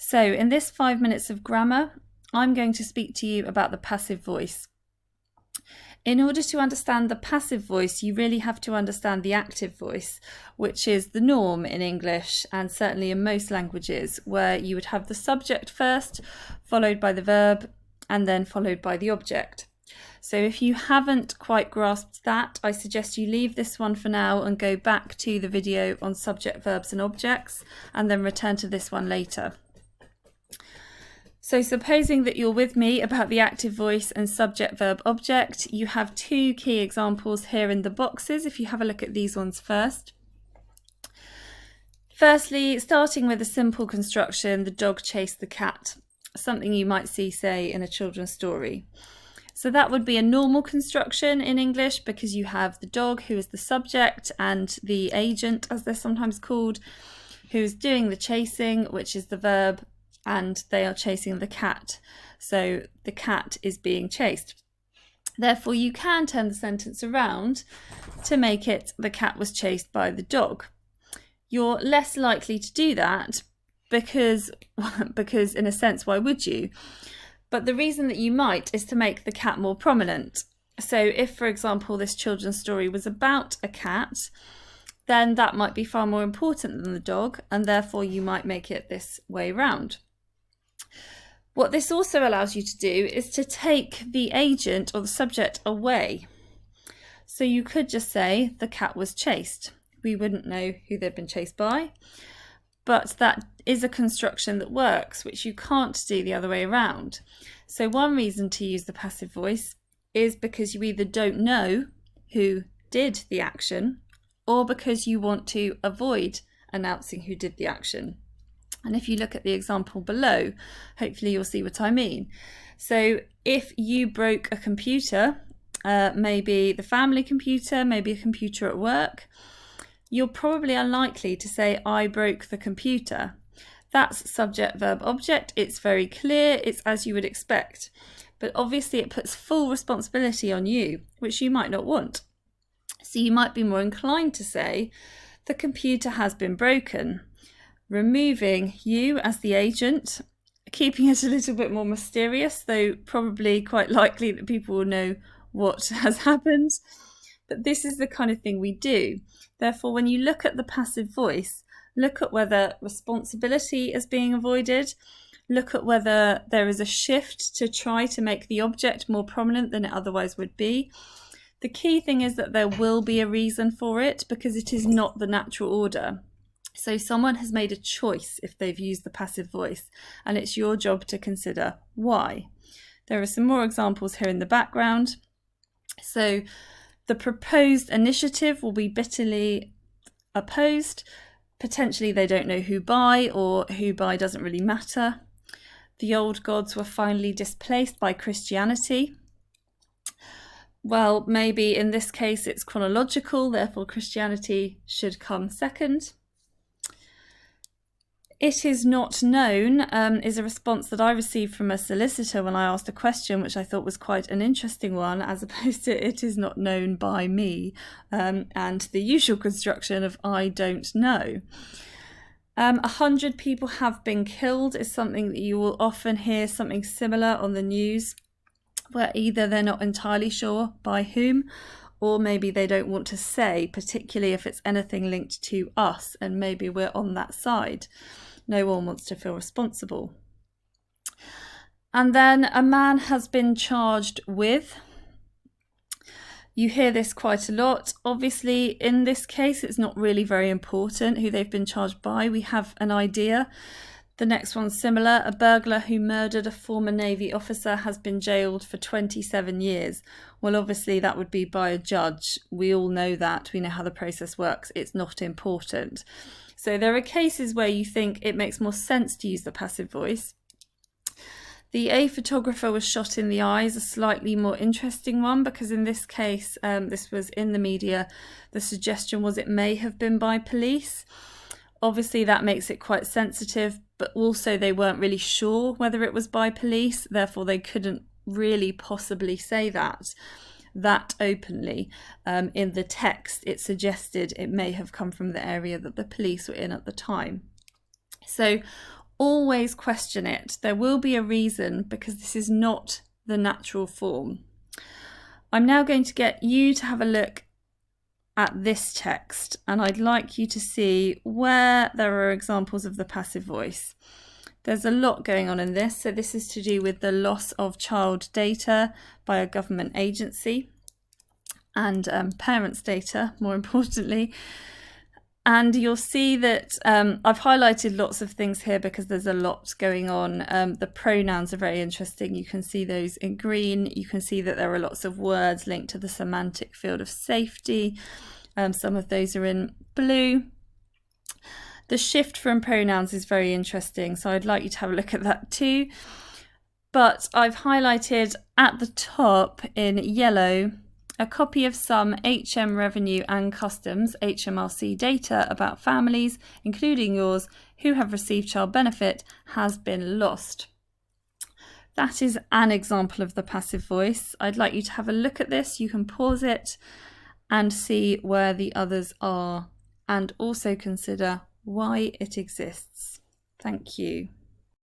So in this 5 minutes of grammar, I'm going to speak to you about the passive voice. In order to understand the passive voice, you really have to understand the active voice, which is the norm in English and certainly in most languages, where you would have the subject first, followed by the verb, and then followed by the object. So if you haven't quite grasped that, I suggest you leave this one for now and go back to the video on subject, verbs and objects, and then return to this one later. So supposing that you're with me about the active voice and subject, verb, object, you have two key examples here in the boxes if you have a look at these ones first. Firstly, starting with a simple construction, the dog chased the cat, something you might see, say, in a children's story. So that would be a normal construction in English because you have the dog, who is the subject, and the agent, as they're sometimes called, who's doing the chasing, which is the verb, and they are chasing the cat. So the cat is being chased. Therefore, you can turn the sentence around to make it the cat was chased by the dog. You're less likely to do that because in a sense, why would you? But the reason that you might is to make the cat more prominent. So if, for example, this children's story was about a cat, then that might be far more important than the dog, and therefore you might make it this way round. What this also allows you to do is to take the agent or the subject away. So you could just say the cat was chased. We wouldn't know who they've been chased by, but that is a construction that works, which you can't do the other way around. So one reason to use the passive voice is because you either don't know who did the action or because you want to avoid announcing who did the action. And if you look at the example below, hopefully you'll see what I mean. So if you broke a computer, maybe the family computer, maybe a computer at work, you're probably unlikely to say, I broke the computer. That's subject, verb, object. It's very clear. It's as you would expect. But obviously it puts full responsibility on you, which you might not want. So you might be more inclined to say, the computer has been broken, removing you as the agent, keeping it a little bit more mysterious, though probably quite likely that people will know what has happened. But this is the kind of thing we do. Therefore, when you look at the passive voice, look at whether responsibility is being avoided, look at whether there is a shift to try to make the object more prominent than it otherwise would be. The key thing is that there will be a reason for it because it is not the natural order. So someone has made a choice if they've used the passive voice, and it's your job to consider why. There are some more examples here in the background. So the proposed initiative will be bitterly opposed. Potentially they don't know who by, or who by doesn't really matter. The old gods were finally displaced by Christianity. Well, maybe in this case it's chronological, therefore Christianity should come second. It is not known is a response that I received from a solicitor when I asked a question, which I thought was quite an interesting one, as opposed to it is not known by me, and the usual construction of I don't know. 100 people have been killed is something that you will often hear something similar on the news, where either they're not entirely sure by whom, or maybe they don't want to say, particularly if it's anything linked to us and maybe we're on that side. No one wants to feel responsible. And then a man has been charged with. You hear this quite a lot. Obviously, in this case, it's not really very important who they've been charged by. We have an idea. The next one's similar. A burglar who murdered a former Navy officer has been jailed for 27 years. Well, obviously, that would be by a judge. We all know that. We know how the process works. It's not important. So there are cases where you think it makes more sense to use the passive voice. A photographer was shot in the eye is a slightly more interesting one because in this case, this was in the media, the suggestion was it may have been by police. Obviously that makes it quite sensitive, but also they weren't really sure whether it was by police, therefore they couldn't really possibly say that openly. In the text, it suggested it may have come from the area that the police were in at the time. So always question it. There will be a reason, because this is not the natural form. I'm now going to get you to have a look at this text, and I'd like you to see where there are examples of the passive voice. There's a lot going on in this. So this is to do with the loss of child data by a government agency and parents' data, more importantly. And you'll see that I've highlighted lots of things here because there's a lot going on. The pronouns are very interesting. You can see those in green. You can see that there are lots of words linked to the semantic field of safety. Some of those are in blue. The shift from pronouns is very interesting, so I'd like you to have a look at that too. But I've highlighted at the top in yellow a copy of some HM Revenue and Customs HMRC data about families, including yours, who have received child benefit has been lost. That is an example of the passive voice. I'd like you to have a look at this. You can pause it and see where the others are, and also consider why it exists. Thank you.